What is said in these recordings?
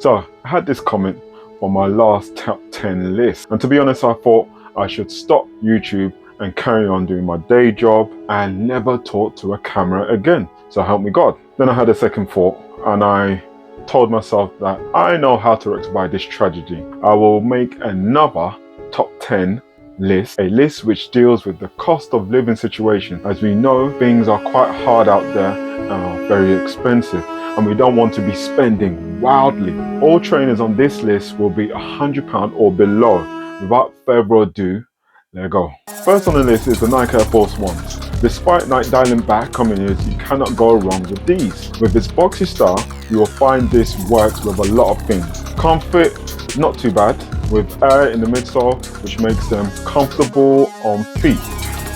So I had this comment on my last top 10 list, and to be honest, I thought I should stop YouTube and carry on doing my day job and never talk to a camera again. So help me God. Then I had a second thought and I told myself that I know how to rectify this tragedy. I will make another top 10 list, a list which deals with the cost of living situation. As we know, things are quite hard out there and are very expensive, and we don't want to be spending wildly. All trainers on this list will be £100 or below. Without further ado, let's go. First on the list is the Nike Air Force Ones. Despite Nike dialing back coming you cannot go wrong with these. With its boxy style, you will find this works with a lot of things. Comfort, not too bad, with air in the midsole, which makes them comfortable on feet.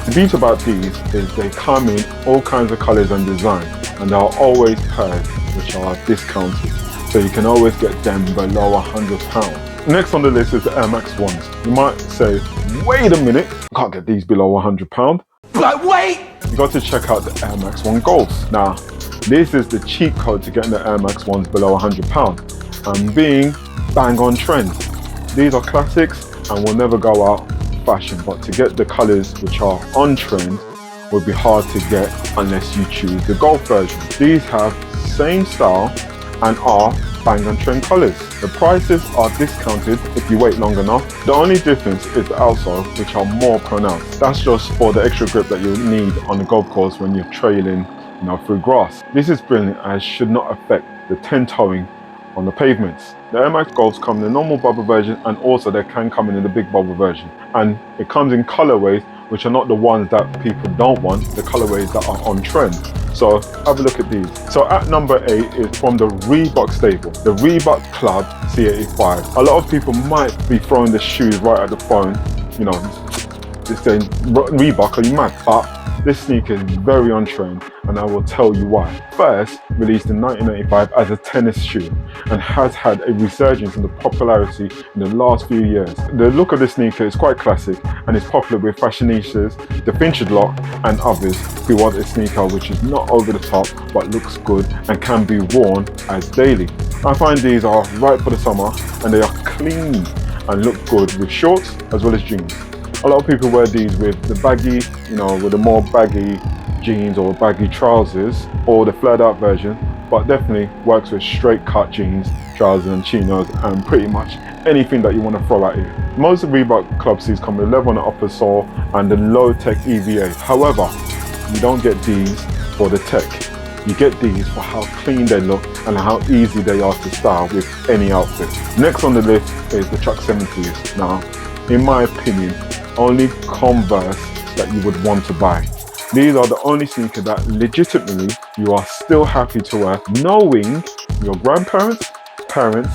The beauty about these is they come in all kinds of colors and designs, and they are always pairs, which are discounted. So you can always get them below £100. Next on the list is the Air Max ones. You might say, wait a minute, I can't get these below £100. But wait! You got to check out the Air Max 1 Golds. Now, this is the cheat code to getting the Air Max ones below £100 and being bang on trend. These are classics and will never go out of fashion, but to get the colors which are on trend would be hard to get unless you choose the gold version. These have same style and are bang on trend colors. The prices are discounted if you wait long enough. The only difference is the outsole, which are more pronounced. That's just for the extra grip that you'll need on the golf course when you're trailing through grass. This is brilliant as should not affect the 10 toeing on the pavements. The Air Max Golds come in the normal bubble version, and also they can come in the big bubble version. And it comes in colorways which are not the ones that people don't want, the colorways that are on trend. So have a look at these. So at number 8 is from the Reebok stable, the Reebok Club C85. A lot of people might be throwing the shoes right at the phone, just saying, Reebok, are you mad? But this sneaker is very on trend, and I will tell you why. First, released in 1985 as a tennis shoe and has had a resurgence in the popularity in the last few years. The look of the sneaker is quite classic and is popular with fashionistas, the Finchard Lock and others who want a sneaker which is not over the top but looks good and can be worn as daily. I find these are right for the summer and they are clean and look good with shorts as well as jeans. A lot of people wear these with the baggy, with the more baggy jeans or baggy trousers or the flared out version, but definitely works with straight cut jeans, trousers and chinos and pretty much anything that you want to throw at it. Most Reebok Club C's come with leather on the upper sole and the low tech EVA. However, you don't get these for the tech. You get these for how clean they look and how easy they are to style with any outfit. Next on the list is the Chuck 70s. Now, in my opinion, only Converse that you would want to buy. These are the only sneakers that legitimately you are still happy to wear, knowing your grandparents, parents,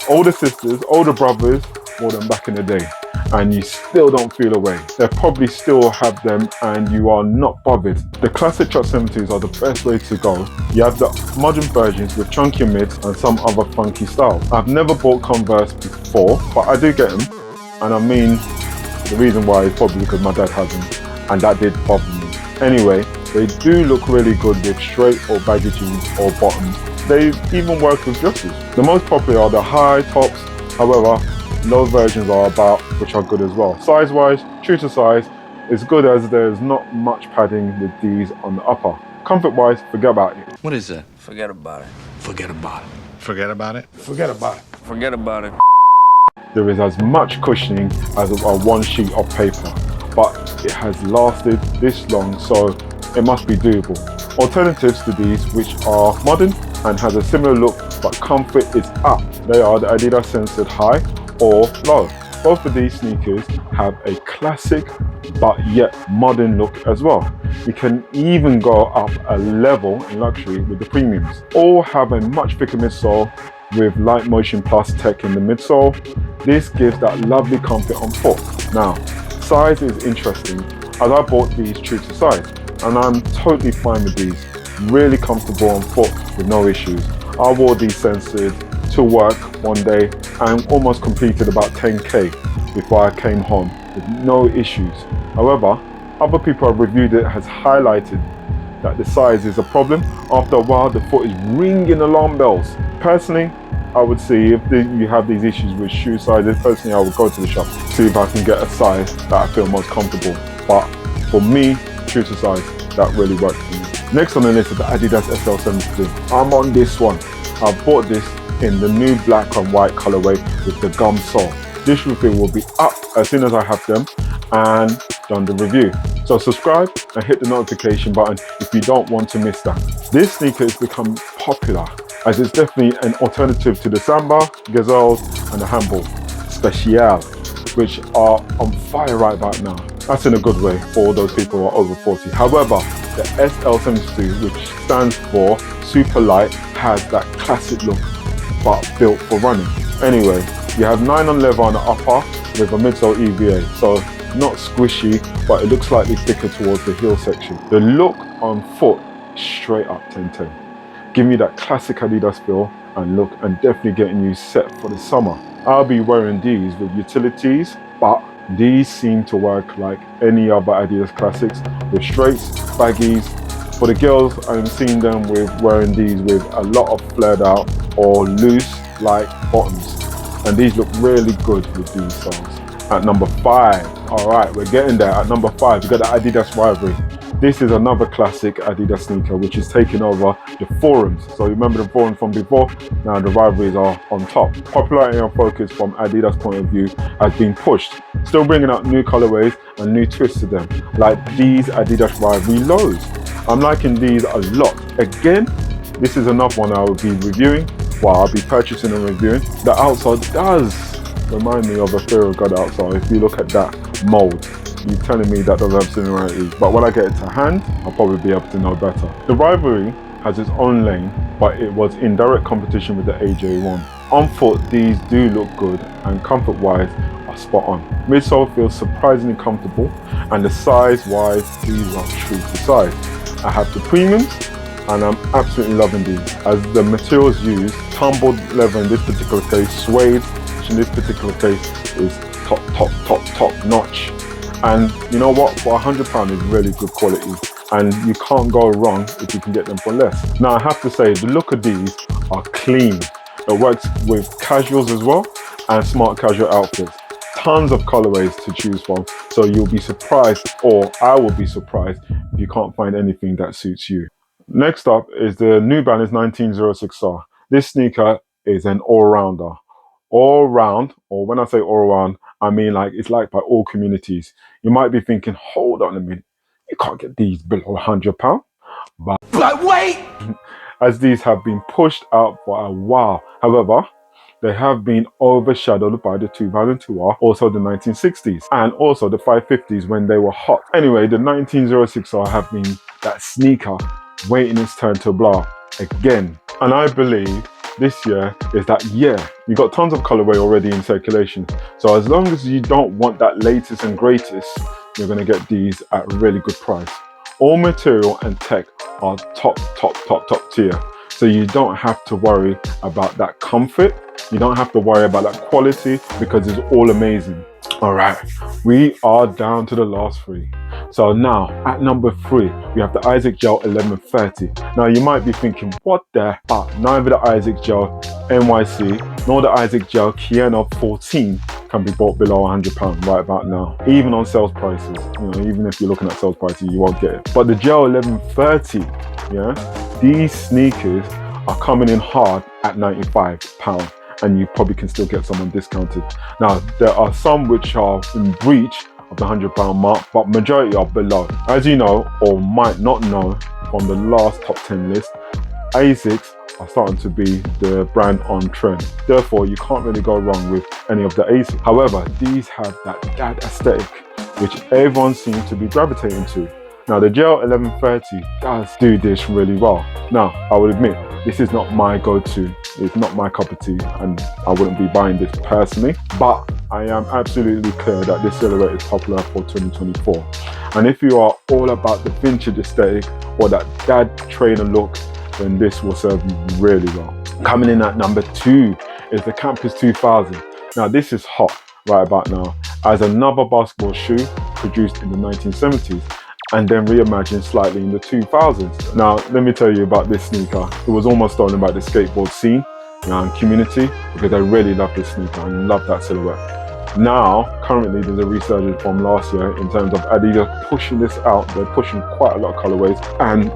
older sisters, older brothers wore them back in the day, and you still don't feel away. They probably still have them and you are not bothered. The classic Chuck 70s are the best way to go. You have the modern versions with chunkier mids and some other funky styles. I've never bought Converse before, but I do get them, and I mean, the reason why is probably because my dad has them, and that did bother me. Anyway, they do look really good with straight or baggy jeans or bottoms. They even work with dresses. The most popular are the high tops, however, low versions are about, which are good as well. Size wise, true to size, it's good as there's not much padding with these on the upper. Comfort wise, forget about it. What is that? Forget about it. Forget about it. Forget about it. Forget about it. Forget about it. There is as much cushioning as a one sheet of paper, but it has lasted this long, so it must be doable. Alternatives to these, which are modern and has a similar look but comfort is up, they are the Adidas Censored High or Low. Both of these sneakers have a classic but yet modern look as well. You can even go up a level in luxury with the premiums. All have a much thicker midsole with Light Motion Plus tech in the midsole. This gives that lovely comfort on foot. Now, size is interesting as I bought these true to size and I'm totally fine with these. Really comfortable on foot with no issues. I wore these censored to work one day and almost completed about 10k before I came home with no issues. However, other people have reviewed it has highlighted that the size is a problem. After a while, the foot is ringing alarm bells. Personally, I would see if you have these issues with shoe sizes. Personally, I would go to the shop, see if I can get a size that I feel most comfortable. But for me, true to size, that really works for me. Next on the list is the Adidas SL72. I'm on this one. I bought this in the new black and white colorway with the gum sole. This review will be up as soon as I have them and done the review. So subscribe and hit the notification button if you don't want to miss that. This sneaker has become popular as it's definitely an alternative to the Samba, Gazelles and the Handball Special, which are on fire right about now. That's in a good way for all those people who are over 40. However, the SL72, which stands for super light, has that classic look but built for running. Anyway, you have 9 on leather on the upper with a midsole EVA, so not squishy, but it looks slightly thicker towards the heel section. The look on foot, straight up 10-10. Give me that classic Adidas feel and look, and definitely getting you set for the summer. I'll be wearing these with utilities, but these seem to work like any other Adidas classics with straights, baggies. For the girls, I'm seeing them with wearing these with a lot of flared out or loose like bottoms, and these look really good with these soles. At number 5, all right, we're getting there. At number 5, you got the Adidas Rivalry. This is another classic Adidas sneaker which is taking over the forums. So you remember the forums from before? Now the Rivalries are on top. Popularity and focus from Adidas point of view has been pushed, still bringing out new colorways and new twists to them, like these Adidas Rivalry lows. I'm liking these a lot. Again, this is another one I will be reviewing. Well, I'll be purchasing and reviewing. The outsole does remind me of a Fear of God outsole. If you look at that mold, you're telling me that doesn't have similarities, but when I get it to hand, I'll probably be able to know better. The Rivalry has its own lane, but it was in direct competition with the AJ1. On foot, these do look good, and comfort-wise are spot on. Midsole feels surprisingly comfortable, and the size-wise, these are true to size. I have the premiums, and I'm absolutely loving these, as the materials used, tumbled leather in this particular case, suede, which in this particular case is top notch. And you know what, for £100 is really good quality, and you can't go wrong if you can get them for less. Now I have to say, the look of these are clean. It works with casuals as well and smart casual outfits. Tons of colorways to choose from, so you'll be surprised, or I will be surprised, if you can't find anything that suits you. Next up is the New Balance 1906R. This sneaker is an all-rounder. All round, or when I say all round, I mean like it's liked by all communities. You might be thinking, hold on a minute, you can't get these below £100. But wait! As these have been pushed out for a while. However, they have been overshadowed by the 2002R, also the 1960s, and also the 550s when they were hot. Anyway, the 1906R have been that sneaker waiting its turn to blow again. And I believe this year is that year. You got tons of colorway already in circulation. So as long as you don't want that latest and greatest, you're gonna get these at a really good price. All material and tech are top tier. So you don't have to worry about that comfort. You don't have to worry about that quality because it's all amazing. All right, we are down to the last 3. So now at number 3, we have the Asics Gel 1130. Now you might be thinking, what the heck? Neither the Asics Gel NYC nor the Asics Gel Kiena 14 can be bought below £100 right about now, even on sales prices. You know, even if you're looking at sales prices, you won't get it. But the Gel 1130, yeah, these sneakers are coming in hard at £95. And you probably can still get some on discounted. Now, there are some which are in breach of the £100 mark, but majority are below. As you know, or might not know from the last top 10 list, Asics are starting to be the brand on trend. Therefore, you can't really go wrong with any of the Asics. However, these have that dad aesthetic, which everyone seems to be gravitating to. Now, the Gel 1130 does do this really well. Now, I will admit, this is not my go-to. It's not my cup of tea, and I wouldn't be buying this personally, but I am absolutely clear that this silhouette is popular for 2024. And if you are all about the vintage aesthetic or that dad trainer look, then this will serve you really well. Coming in at number 2 is the Campus 2000. Now, this is hot right about now as another basketball shoe produced in the 1970s. And then reimagined slightly in the 2000s. Now, let me tell you about this sneaker. It was almost stolen by the skateboard scene. community, because they really love this sneaker and love that silhouette. Now, currently, there's a resurgence from last year in terms of Adidas pushing this out. They're pushing quite a lot of colorways, and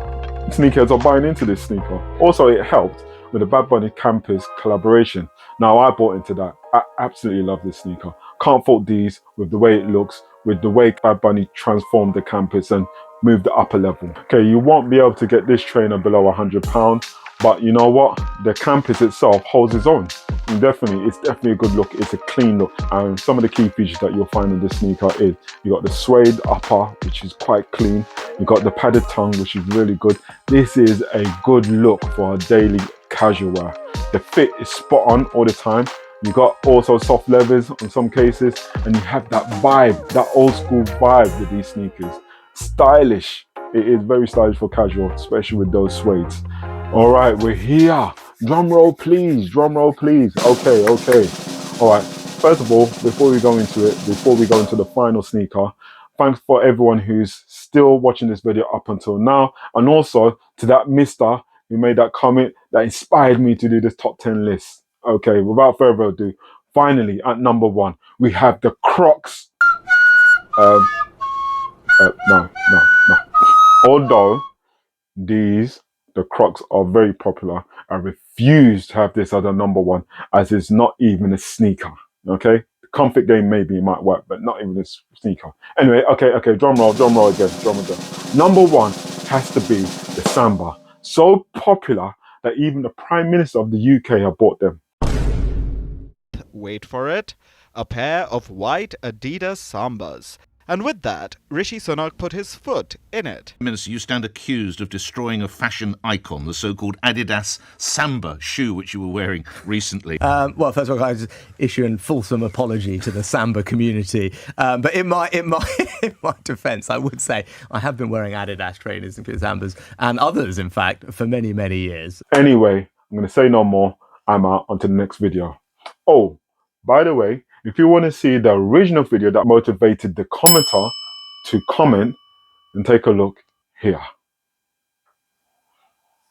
sneakers are buying into this sneaker. Also, it helped with the Bad Bunny Campus collaboration. Now, I bought into that. I absolutely love this sneaker. Can't fault these with the way it looks, with the way Bad Bunny transformed the campus and moved the upper level. Okay, you won't be able to get this trainer below £100, but you know what? The campus itself holds its own. And it's definitely a good look. It's a clean look. And some of the key features that you'll find in this sneaker is you got the suede upper, which is quite clean. You got the padded tongue, which is really good. This is a good look for a daily casual wear. The fit is spot on all the time. You got also soft leathers in some cases, and you have that vibe, that old school vibe with these sneakers. Stylish. It is very stylish for casual, especially with those suedes. All right, we're here. Drum roll, please. Drum roll, please. Okay. All right. First of all, before we go into the final sneaker, thanks for everyone who's still watching this video up until now, and also to that mister who made that comment that inspired me to do this top 10 list. Okay, without further ado, finally at number 1, we have the Crocs. No. Although the Crocs are very popular, I refuse to have this as a number 1, as it's not even a sneaker. Okay, the comfort game maybe it might work, but not even a sneaker. Anyway, okay, drum roll again. Number 1 has to be the Samba. So popular that even the Prime Minister of the UK have bought them. Wait for it, a pair of white Adidas Sambas. And with that, Rishi Sunak put his foot in it. Minister, you stand accused of destroying a fashion icon, the so-called Adidas Samba shoe, which you were wearing recently. Well, first of all, I just issue a fulsome apology to the Samba community. But in my defence, I would say I have been wearing Adidas trainers and Sambas, and others, in fact, for many, many years. Anyway, I'm going to say no more. I'm out. On to the next video. Oh, by the way, if you want to see the original video that motivated the commenter to comment, then take a look here.